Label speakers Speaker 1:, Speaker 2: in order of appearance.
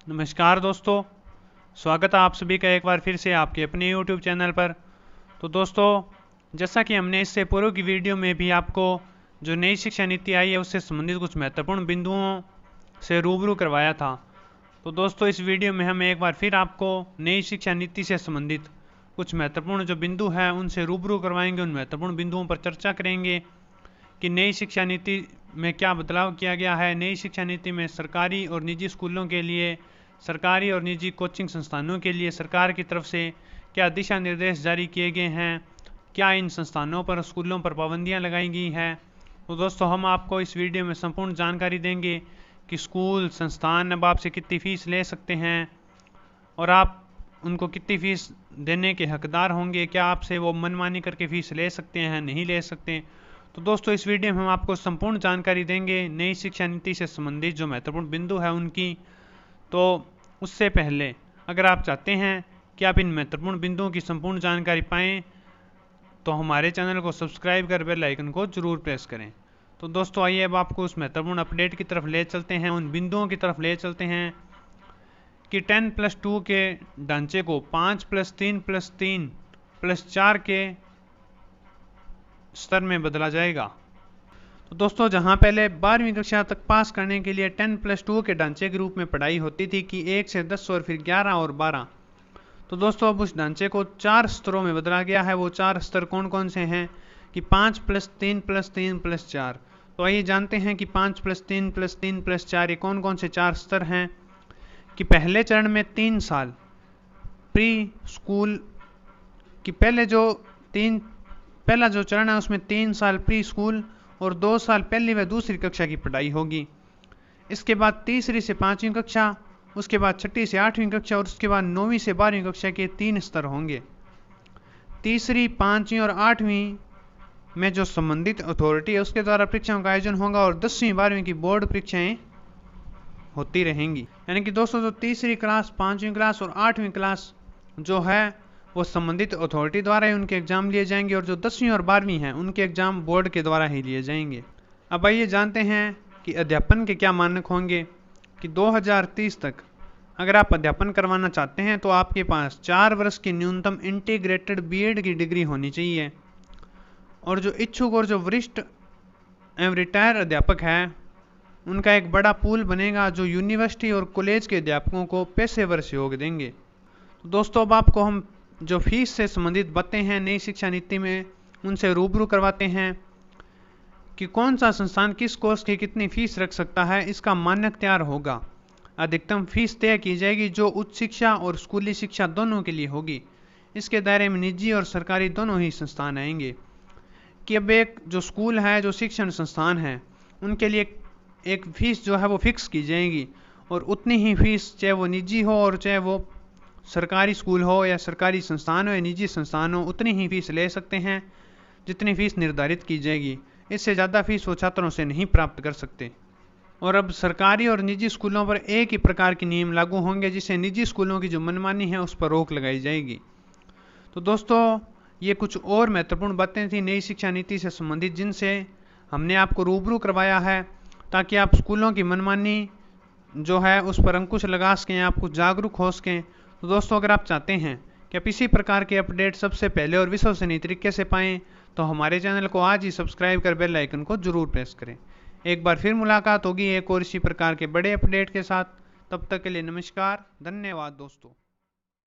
Speaker 1: नमस्कार दोस्तों, स्वागत है आप सभी का एक बार फिर से आपके अपने YouTube चैनल पर। तो दोस्तों, जैसा कि हमने इससे पूर्व की वीडियो में भी आपको जो नई शिक्षा नीति आई है उससे संबंधित कुछ महत्वपूर्ण बिंदुओं से रूबरू करवाया था। तो दोस्तों, इस वीडियो में हम एक बार फिर आपको नई शिक्षा नीति से संबंधित कुछ महत्वपूर्ण जो बिंदु हैं उनसे रूबरू करवाएंगे। उन महत्वपूर्ण बिंदुओं पर चर्चा करेंगे कि नई शिक्षा नीति में क्या बदलाव किया गया है। नई शिक्षा नीति में सरकारी और निजी स्कूलों के लिए, सरकारी और निजी कोचिंग संस्थानों के लिए सरकार की तरफ से क्या दिशा निर्देश जारी किए गए हैं, क्या इन संस्थानों पर, स्कूलों पर पाबंदियां लगाई गई हैं। तो दोस्तों, हम आपको इस वीडियो में संपूर्ण जानकारी देंगे कि स्कूल, संस्थान अब आपसे कितनी फ़ीस ले सकते हैं और आप उनको कितनी फ़ीस देने के हकदार होंगे। क्या आपसे वो मनमानी करके फ़ीस ले सकते हैं, नहीं ले सकते। तो दोस्तों, इस वीडियो में हम आपको संपूर्ण जानकारी देंगे नई शिक्षा नीति से संबंधित जो महत्वपूर्ण बिंदु है उनकी। तो उससे पहले अगर आप चाहते हैं कि आप इन महत्वपूर्ण बिंदुओं की संपूर्ण जानकारी पाएँ तो हमारे चैनल को सब्सक्राइब कर बेल आइकन को जरूर प्रेस करें। तो दोस्तों, आइए अब आपको उस महत्वपूर्ण अपडेट की तरफ ले चलते हैं, उन बिंदुओं की तरफ ले चलते हैं कि 10+2 के ढांचे को 5+3+3+4 के स्तर में बदला जाएगा। तो दोस्तों, जहां पहले 12वीं कक्षा तक पास करने के लिए 10+2 के ढांचे के रूप में पढ़ाई होती थी कि 1 से 10 और फिर 11 और 12, तो दोस्तों अब उस ढांचे को 4 स्तरों में बदला गया है। वो 4 स्तर कौन कौन से हैं कि 5+3+3+4। तो आइए जानते हैं कि 5+3+3+4 ये कौन कौन से 4 स्तर हैं। कि पहले चरण में 3 साल प्री स्कूल कि पहला जो चरण है उसमें 3 साल प्री स्कूल और 2 साल पहली व दूसरी कक्षा की पढ़ाई होगी। इसके बाद तीसरी से 5वीं कक्षा, उसके बाद 6ठी से 8वीं कक्षा और उसके बाद 9वीं से 12वीं कक्षा के 3 स्तर होंगे। तीसरी, 5वीं और 8वीं में जो संबंधित अथॉरिटी है उसके द्वारा परीक्षाओं का आयोजन होगा और 10वीं 12वीं की बोर्ड परीक्षाएं होती रहेंगी। यानी कि दोस्तों, जो तीसरी क्लास, 5वीं क्लास और 8वीं क्लास जो है वो संबंधित अथॉरिटी द्वारा ही उनके एग्जाम लिए जाएंगे और जो 10वीं और 12वीं हैं उनके एग्जाम बोर्ड के द्वारा ही लिए जाएंगे। अब आइए जानते हैं कि अध्यापन के क्या मानक होंगे। कि 2030 तक अगर आप अध्यापन करवाना चाहते हैं तो आपके पास 4 वर्ष की न्यूनतम इंटीग्रेटेड बीएड की डिग्री होनी चाहिए और जो इच्छुक और जो वरिष्ठ एवं रिटायर अध्यापक है उनका एक बड़ा पूल बनेगा जो यूनिवर्सिटी और कॉलेज के अध्यापकों को पेशेवर सहयोग देंगे। तो दोस्तों, अब आपको हम जो फीस से संबंधित बातें हैं नई शिक्षा नीति में उनसे रूबरू करवाते हैं कि कौन सा संस्थान किस कोर्स की कितनी फीस रख सकता है। इसका मानक तैयार होगा। अधिकतम फीस तय की जाएगी जो उच्च शिक्षा और स्कूली शिक्षा दोनों के लिए होगी। इसके दायरे में निजी और सरकारी दोनों ही संस्थान आएंगे। कि अब एक जो स्कूल है, जो शिक्षण संस्थान है, उनके लिए एक फीस जो है वो फिक्स की जाएगी और उतनी ही फीस चाहे वो निजी हो और चाहे वो सरकारी स्कूल हो या सरकारी संस्थान हो या निजी संस्थान हो, उतनी ही फीस ले सकते हैं जितनी फीस निर्धारित की जाएगी। इससे ज़्यादा फीस वो छात्रों से नहीं प्राप्त कर सकते। और अब सरकारी और निजी स्कूलों पर एक ही प्रकार के नियम लागू होंगे जिससे निजी स्कूलों की जो मनमानी है उस पर रोक लगाई जाएगी। तो दोस्तों, ये कुछ और महत्वपूर्ण बातें थी नई शिक्षा नीति से संबंधित जिनसे हमने आपको रूबरू करवाया है ताकि आप स्कूलों की मनमानी जो है उस पर अंकुश लगा सकें, आप कुछ जागरूक हो सकें। तो दोस्तों, अगर आप चाहते हैं कि आप इसी प्रकार के अपडेट सबसे पहले और विश्वसनीय तरीके से पाएँ तो हमारे चैनल को आज ही सब्सक्राइब कर बेल आइकन को जरूर प्रेस करें। एक बार फिर मुलाकात होगी एक और इसी प्रकार के बड़े अपडेट के साथ। तब तक के लिए नमस्कार, धन्यवाद दोस्तों।